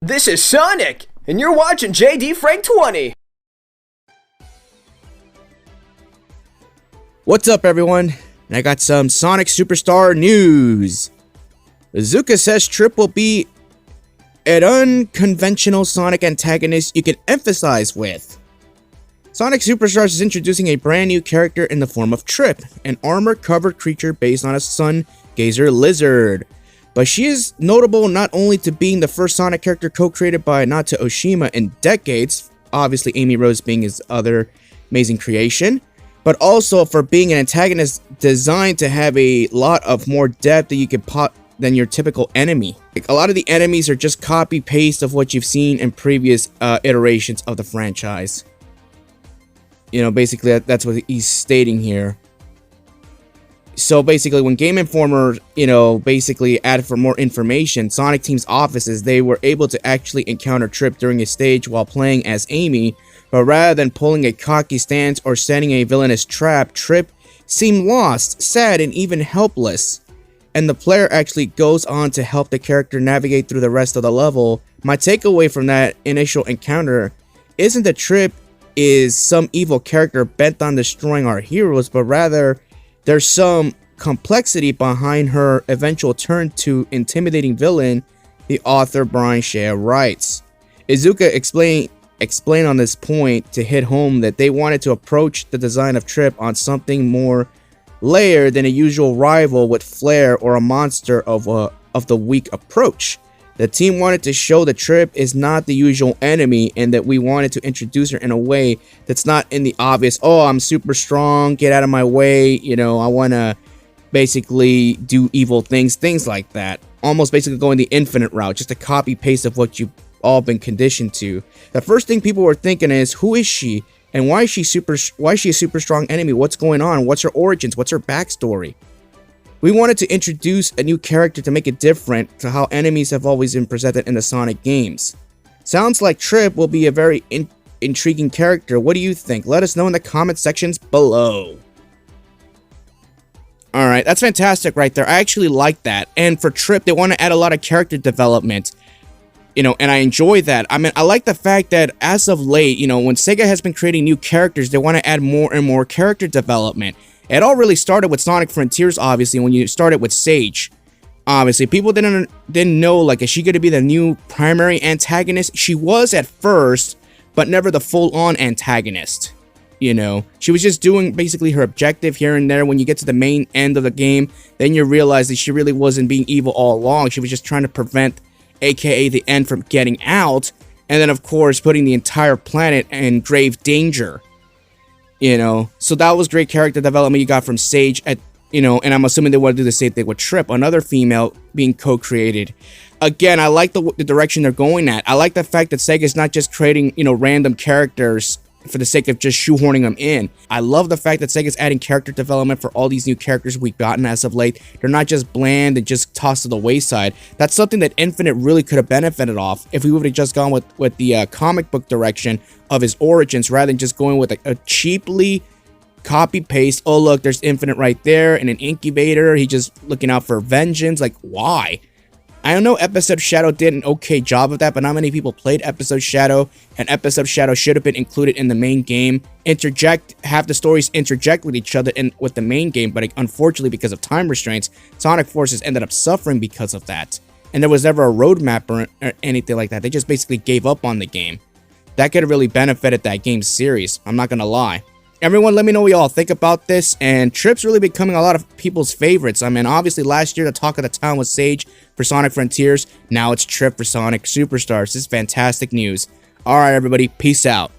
This is Sonic, and you're watching JD Frank 20. What's up, everyone? I got some Sonic Superstar news. Iizuka says Trip will be an unconventional Sonic antagonist you can empathize with. Sonic Superstars is introducing a brand new character in the form of Trip, an armor-covered creature based on a sungazer lizard. But she is notable not only to being the first Sonic character co-created by Naoto Ohshima in decades, obviously Amy Rose being his other amazing creation, but also for being an antagonist designed to have a lot of more depth that you could than your typical enemy. Like, a lot of the enemies are just copy-paste of what you've seen in previous iterations of the franchise. You know, basically that's what he's stating here. So basically, when GameInformer, basically added for more information, Sonic Team's offices, they were able to actually encounter Trip during a stage while playing as Amy, but rather than pulling a cocky stance or setting a villainous trap, Trip seemed lost, sad, and even helpless. And the player actually goes on to help the character navigate through the rest of the level. My takeaway from that initial encounter isn't that Trip is some evil character bent on destroying our heroes, but rather there's some complexity behind her eventual turn to intimidating villain, the author Brian Shea writes. Iizuka explained on this point to hit home that they wanted to approach the design of Trip on something more layered than a usual rival with flair or a monster of the weak approach. The team wanted to show that Trip is not the usual enemy and that we wanted to introduce her in a way that's not in the obvious, oh, I'm super strong, get out of my way, I want to basically do evil things like that. Almost basically going the infinite route, just a copy paste of what you've all been conditioned to. The first thing people were thinking is, who is she? And why is she a super strong enemy? What's going on? What's her origins? What's her backstory? We wanted to introduce a new character to make it different to how enemies have always been presented in the Sonic games. Sounds like Trip will be a very intriguing character. What do you think? Let us know in the comment sections below. Alright, that's fantastic right there. I actually like that. And for Trip, they want to add a lot of character development. And I enjoy that. I mean, I like the fact that as of late, when SEGA has been creating new characters, they want to add more and more character development. It all really started with Sonic Frontiers, obviously, when you started with Sage. Obviously, people didn't know, like, is she going to be the new primary antagonist? She was at first, but never the full-on antagonist. She was just doing basically her objective here and there. When you get to the main end of the game, then you realize that she really wasn't being evil all along. She was just trying to prevent, aka the end, from getting out. And then, of course, putting the entire planet in grave danger. So that was great character development you got from Sage and I'm assuming they want to do the same thing with Trip, another female being co-created. Again, I like the direction they're going at. I like the fact that Sega's not just creating, random characters for the sake of just shoehorning them in. I love the fact that Sega's adding character development for all these new characters we've gotten as of late. They're not just bland and just tossed to the wayside. That's something that Infinite really could have benefited off if we would have just gone with the comic book direction of his origins rather than just going with a cheaply copy-paste, oh look, there's Infinite right there and an incubator, he's just looking out for vengeance. Like, why? I don't know, Episode Shadow did an okay job of that, but not many people played Episode Shadow, and Episode Shadow should have been included in the main game. Have the stories interject with each other and with the main game, but unfortunately, because of time restraints, Sonic Forces ended up suffering because of that. And there was never a roadmap or anything like that. They just basically gave up on the game. That could have really benefited that game series, I'm not gonna lie. Everyone, let me know what y'all think about this, and Trip's really becoming a lot of people's favorites. I mean, obviously last year the talk of the town was Sage for Sonic Frontiers, now it's Trip for Sonic Superstars. This is fantastic news. Alright everybody, peace out.